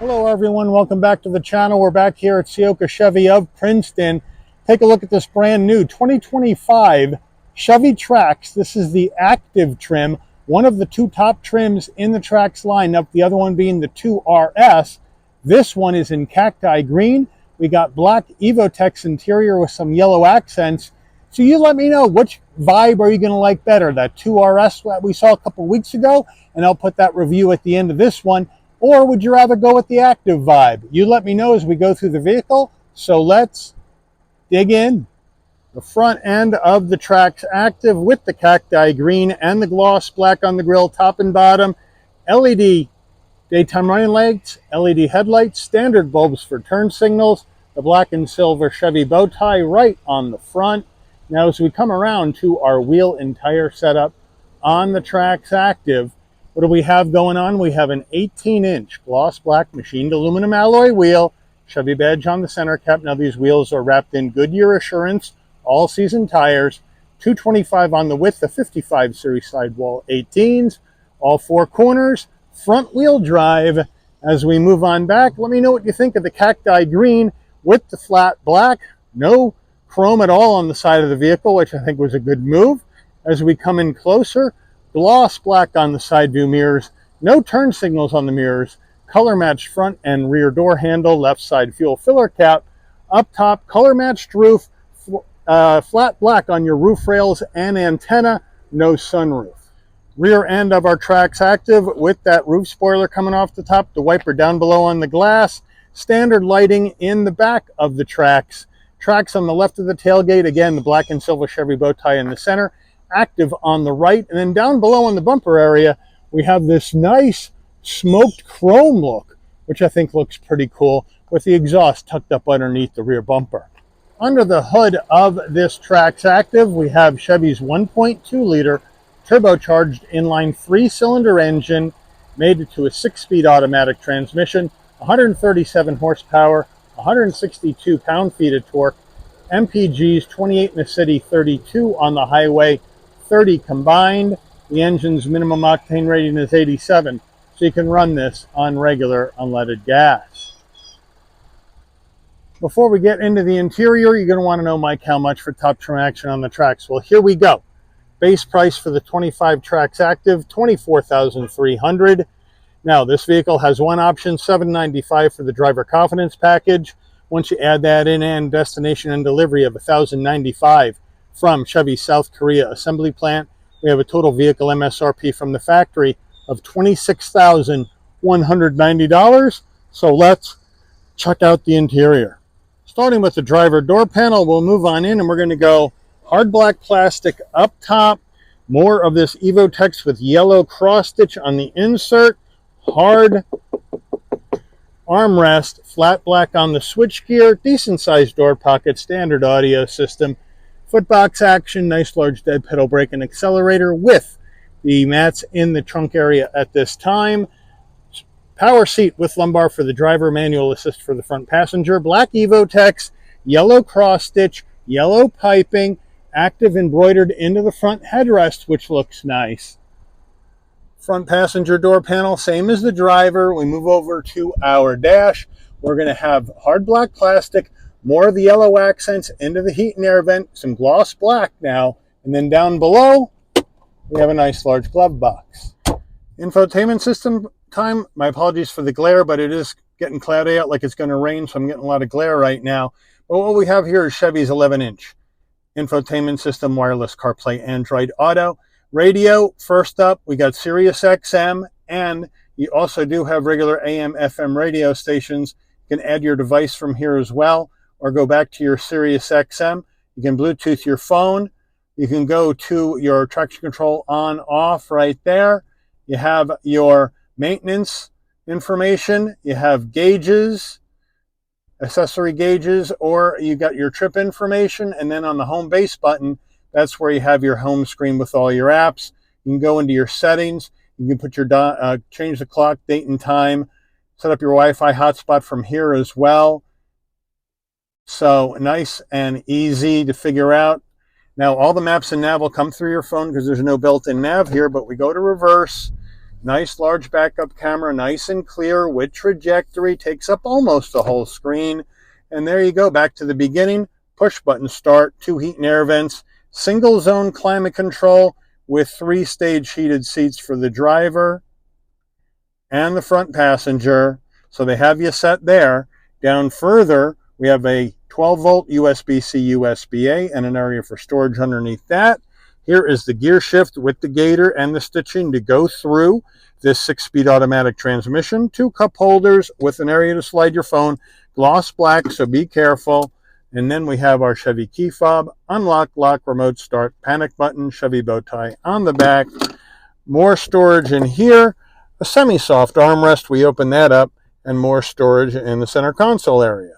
Hello everyone, welcome back to the channel. We're back here at Ciocca Chevrolet of Princeton. Take a look at this brand new 2025 Chevy Trax. This is the Active trim, one of the two top trims in the Trax lineup, the other one being the 2RS. This one is in cacti green. We got black Evotex interior with some yellow accents. So you let me know, which vibe are you going to like better, that 2RS that we saw a couple weeks ago, and I'll put that review at the end of this one. Or would you rather go with the Active vibe? You let me know as we go through the vehicle. So let's dig in. The front end of the Trax Active with the cacti green and the gloss black on the grille, top and bottom. LED daytime running lights, LED headlights, standard bulbs for turn signals, the black and silver Chevy bow tie right on the front. Now as we come around to our wheel and tire setup on the Trax Active, what do we have going on? We have an 18-inch gloss black machined aluminum alloy wheel, Chevy badge on the center cap. Now these wheels are wrapped in Goodyear Assurance all-season tires, 225 on the width, the 55 series sidewall 18s, all four corners, front wheel drive. As we move on back, let me know what you think of the cacti green with the flat black. No chrome at all on the side of the vehicle, which I think was a good move. As we come in closer, gloss black on the side view mirrors, no turn signals on the mirrors, color matched front and rear door handle, left side fuel filler cap, up top color matched roof, flat black on your roof rails and antenna, no sunroof. Rear end of our Trax Active with that roof spoiler coming off the top, the wiper down below on the glass, standard lighting in the back of the Trax. Trax on the left of the tailgate, again the black and silver Chevy bow tie in the center, Active on the right, and then down below on the bumper area we have this nice smoked chrome look, which I think looks pretty cool, with the exhaust tucked up underneath the rear bumper. Under the hood of this Trax Active we have Chevy's 1.2 liter turbocharged inline 3-cylinder engine, made it to a 6-speed automatic transmission, 137 horsepower, 162 pound-feet of torque, MPGs 28 in the city, 32 on the highway, 30 combined. The engine's minimum octane rating is 87, so you can run this on regular unleaded gas. Before we get into the interior, you're going to want to know, Mike, how much for top trim action on the Trax. Well, here we go. Base price for the 25 Trax Active, $24,300. Now, this vehicle has one option, $795 for the driver confidence package. Once you add that in, and destination and delivery of $1,095 from Chevy South Korea assembly plant, we have a total vehicle MSRP from the factory of $26,190. So let's check out the interior. Starting with the driver door panel, we'll move on in and we're going to go hard black plastic up top, more of this Evotex with yellow cross stitch on the insert, hard armrest, flat black on the switchgear, decent sized door pocket, standard audio system, footbox action, nice large dead pedal brake and accelerator with the mats in the trunk area at this time. Power seat with lumbar for the driver, manual assist for the front passenger, black Evotex, yellow cross stitch, yellow piping, Active embroidered into the front headrest, which looks nice. Front passenger door panel, same as the driver. We move over to our dash. We're going to have hard black plastic, more of the yellow accents into the heat and air vent, some gloss black now, and then down below we have a nice large glove box. Infotainment system time, my apologies for the glare, but it is getting cloudy out like it's going to rain, so I'm getting a lot of glare right now. But what we have here is Chevy's 11-inch infotainment system, wireless CarPlay, Android Auto. Radio, first up, we got Sirius XM, and you also do have regular AM, FM radio stations. You can add your device from here as well, or go back to your Sirius XM. You can Bluetooth your phone. You can go to your traction control on, off right there. You have your maintenance information. You have gauges, accessory gauges, or you got your trip information. And then on the home base button, that's where you have your home screen with all your apps. You can go into your settings. You can put your change the clock, date and time, set up your Wi-Fi hotspot from here as well. So nice and easy to figure out. Now all the maps and nav will come through your phone because there's no built-in nav here, but we go to reverse. Nice large backup camera, nice and clear with trajectory, takes up almost the whole screen. And there you go, back to the beginning. Push button start, 2 heat and air vents, single zone climate control with 3-stage heated seats for the driver and the front passenger. So they have you set there. Down further, we have a 12-volt USB-C, USB-A, and an area for storage underneath that. Here is the gear shift with the gator and the stitching to go through this 6-speed automatic transmission. 2 cup holders with an area to slide your phone. Gloss black, so be careful. And then we have our Chevy key fob, unlock, lock, remote start, panic button, Chevy bow tie on the back. More storage in here. A semi-soft armrest, we open that up, and more storage in the center console area.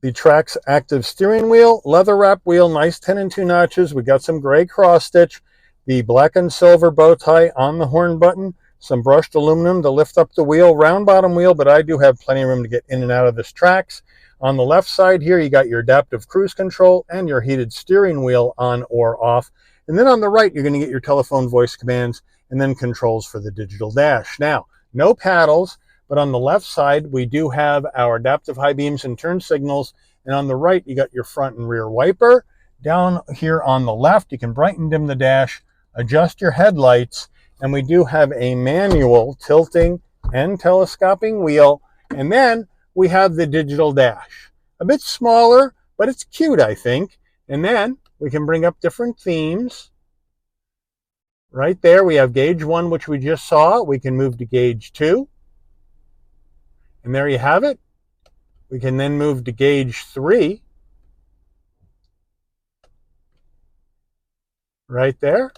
The Trax Activ steering wheel, leather wrap wheel, nice 10 and 2 notches. We got some gray cross stitch, the black and silver bow tie on the horn button, some brushed aluminum to lift up the wheel, round bottom wheel, but I do have plenty of room to get in and out of this Trax. On the left side here, you got your adaptive cruise control and your heated steering wheel on or off. And then on the right, you're going to get your telephone voice commands and then controls for the digital dash. Now, no paddles. But on the left side, we do have our adaptive high beams and turn signals. And on the right, you got your front and rear wiper. Down here on the left, you can brighten dim the dash, adjust your headlights. And we do have a manual tilting and telescoping wheel. And then we have the digital dash. A bit smaller, but it's cute, I think. And then we can bring up different themes. Right there, we have gauge 1, which we just saw. We can move to gauge 2. And there you have it. We can then move to gauge 3. Right there.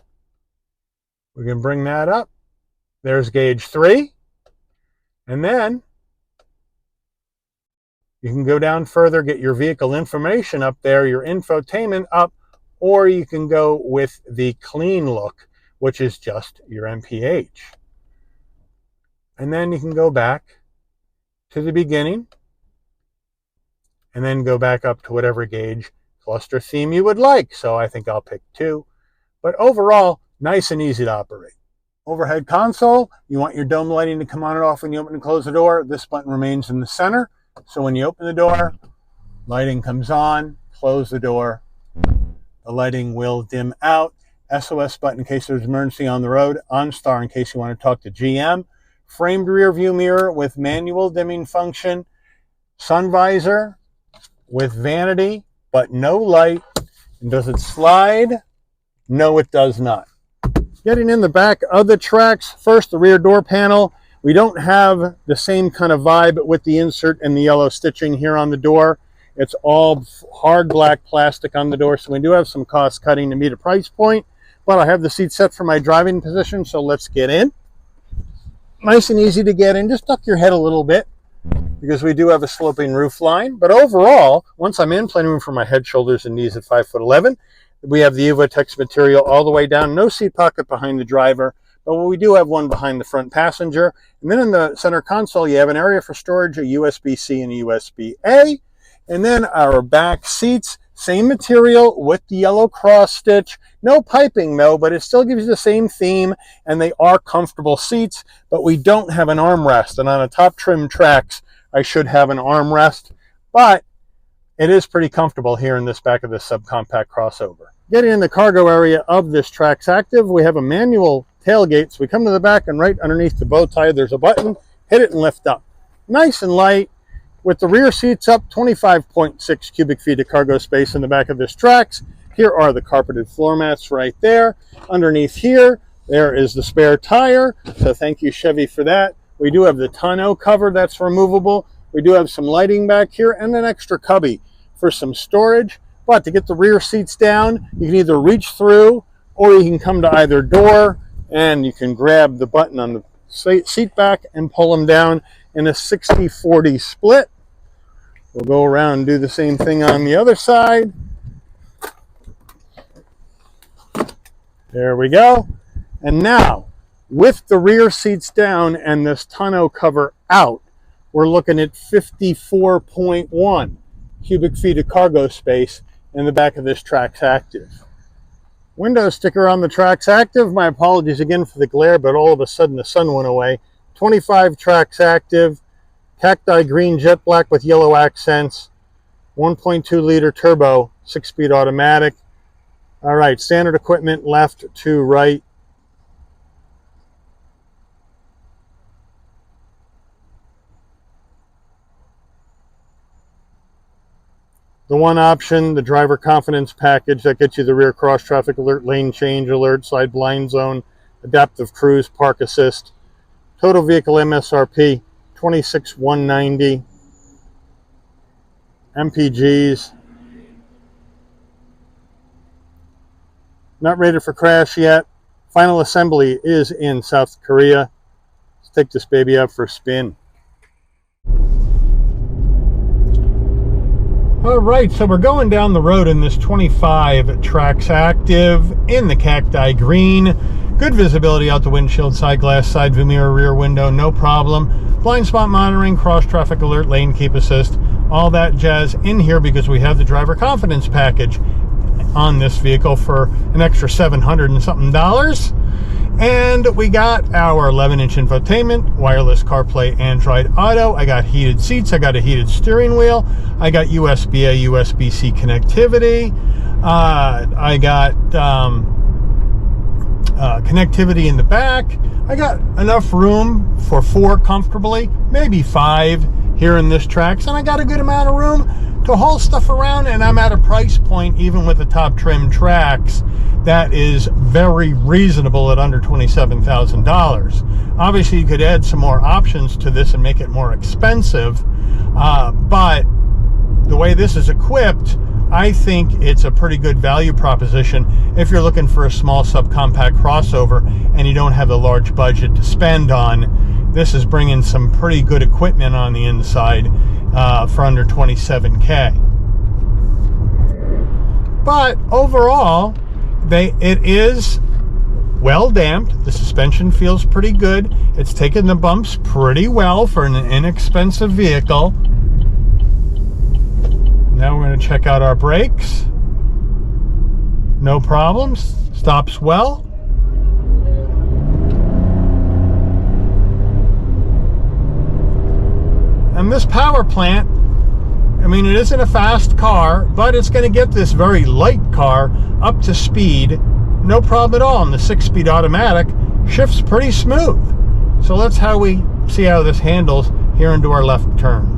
We can bring that up. There's gauge 3. And then you can go down further, get your vehicle information up there, your infotainment up, or you can go with the clean look, which is just your MPH. And then you can go back to the beginning, and then go back up to whatever gauge cluster theme you would like. So I think I'll pick 2. But overall, nice and easy to operate. Overhead console, you want your dome lighting to come on and off when you open and close the door. This button remains in the center. So when you open the door, lighting comes on, close the door. The lighting will dim out. SOS button in case there's an emergency on the road. OnStar in case you want to talk to GM. Framed rear view mirror with manual dimming function, sun visor with vanity, but no light. And does it slide? No, it does not. Getting in the back of the Trax, first the rear door panel. We don't have the same kind of vibe with the insert and the yellow stitching here on the door. It's all hard black plastic on the door, so we do have some cost cutting to meet a price point. But I have the seat set for my driving position, so let's get in. Nice and easy to get in. Just duck your head a little bit because we do have a sloping roof line. But overall, once I'm in, plenty of room for my head, shoulders, and knees at 5'11". We have the Evotex material all the way down. No seat pocket behind the driver, but we do have one behind the front passenger. And then in the center console, you have an area for storage, a USB-C and a USB-A. And then our back seats, same material with the yellow cross stitch. No piping though, but it still gives you the same theme, and they are comfortable seats, but we don't have an armrest. And on a top trim Trax, I should have an armrest, but it is pretty comfortable here in this back of this subcompact crossover. Getting in the cargo area of this Trax Activ, we have a manual tailgate. So we come to the back, and right underneath the bow tie, there's a button. Hit it and lift up. Nice and light. With the rear seats up, 25.6 cubic feet of cargo space in the back of this Trax. Here are the carpeted floor mats right there. Underneath here, there is the spare tire. So thank you, Chevy, for that. We do have the tonneau cover that's removable. We do have some lighting back here and an extra cubby for some storage. But to get the rear seats down, you can either reach through or you can come to either door and you can grab the button on the seat back and pull them down in a 60-40 split. We'll go around and do the same thing on the other side. There we go. And now, with the rear seats down and this tonneau cover out, we're looking at 54.1 cubic feet of cargo space in the back of this Trax Activ. Window sticker on the Trax Activ. My apologies again for the glare, but all of a sudden the sun went away. 25 Trax Activ, cacti green jet black with yellow accents, 1.2 liter turbo, 6-speed automatic. All right, standard equipment left to right. The one option, the driver confidence package, that gets you the rear cross traffic alert, lane change alert, side blind zone, adaptive cruise, park assist. Total vehicle MSRP, $26,190. MPGs. Not rated for crash yet. Final assembly is in South Korea. Let's take this baby out for a spin. All right, so we're going down the road in this 25 Trax Activ in the cacti green. Good visibility out the windshield, side glass, side view mirror, rear window, no problem. Blind spot monitoring, cross traffic alert, lane keep assist, all that jazz in here because we have the driver confidence package on this vehicle for an extra $700 and something. And we got our 11-inch infotainment, wireless CarPlay, Android Auto. I got heated seats. I got a heated steering wheel. I got USB-A, USB-C connectivity. I got connectivity in the back. I got enough room for 4 comfortably, maybe 5 here in this Trax. And I got a good amount of room to haul stuff around. And I'm at a price point, even with the top trim Trax, that is very reasonable at under $27,000. Obviously, you could add some more options to this and make it more expensive, but the way this is equipped, I think it's a pretty good value proposition if you're looking for a small subcompact crossover and you don't have a large budget to spend on. This is bringing some pretty good equipment on the inside for under $27K. But overall, it is well damped. The suspension feels pretty good. It's taken the bumps pretty well for an inexpensive vehicle. Now we're going to check out our brakes. No problems. Stops well. And this power plant, I mean, it isn't a fast car, but it's going to get this very light car up to speed. No problem at all. And the 6-speed automatic shifts pretty smooth. So let's see how this handles here into our left turn.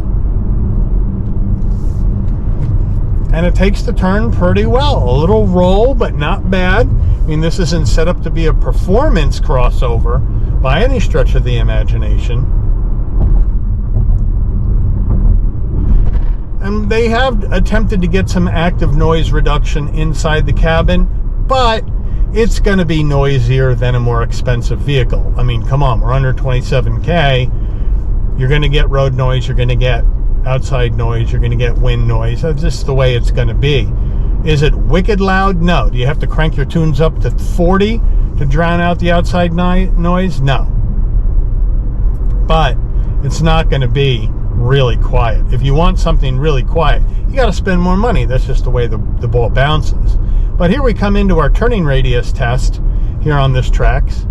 And it takes the turn pretty well. A little roll, but not bad. I mean, this isn't set up to be a performance crossover by any stretch of the imagination. And they have attempted to get some active noise reduction inside the cabin, but it's going to be noisier than a more expensive vehicle. I mean, come on, we're under $27K. You're going to get road noise, you're going to get outside noise, you're going to get wind noise. That's just the way it's going to be. Is it wicked loud? No. Do you have to crank your tunes up to 40 to drown out the outside noise? No. But it's not going to be really quiet. If you want something really quiet, you got to spend more money. That's just the way the ball bounces. But here we come into our turning radius test here on this Trax.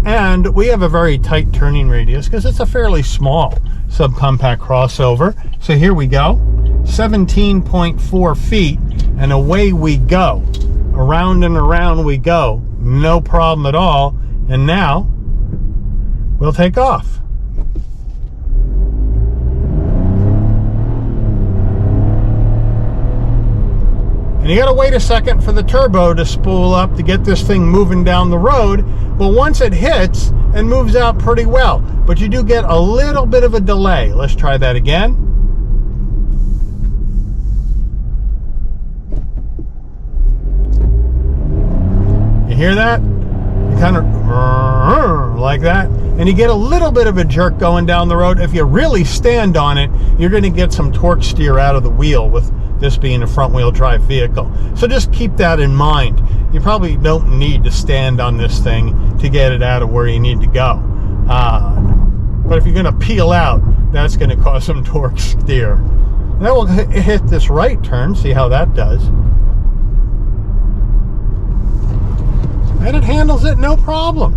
And we have a very tight turning radius because it's a fairly small subcompact crossover. So here we go, 17.4 feet, and away we go. Around and around we go, no problem at all. And now we'll take off. And you gotta wait a second for the turbo to spool up to get this thing moving down the road. But once it hits and moves out pretty well, but you do get a little bit of a delay. Let's try that again. You hear that? You kind of like that, and you get a little bit of a jerk going down the road. If you really stand on it, you're going to get some torque steer out of the wheel with this being a front-wheel drive vehicle. So just keep that in mind. You probably don't need to stand on this thing to get it out of where you need to go. But if you're going to peel out, that's going to cause some torque steer. Now we'll hit this right turn, see how that does. and it handles it no problem.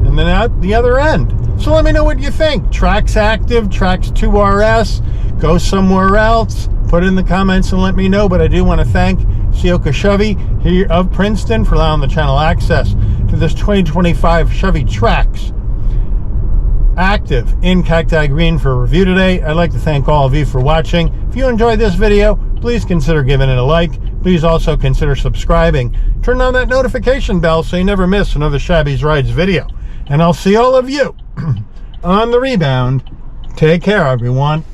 And then at the other end. So let me know what you think. Trax Activ, Trax 2RS, go somewhere else. Put it in the comments and let me know. But I do want to thank Ciocca Chevy here of Princeton for allowing the channel access to this 2025 Chevy Trax Activ in cacti green for review today. I'd like to thank all of you for watching. If you enjoyed this video, please consider giving it a like. Please also consider subscribing. Turn on that notification bell so you never miss another Shabby's Rides video. And I'll see all of you on the rebound. Take care, everyone.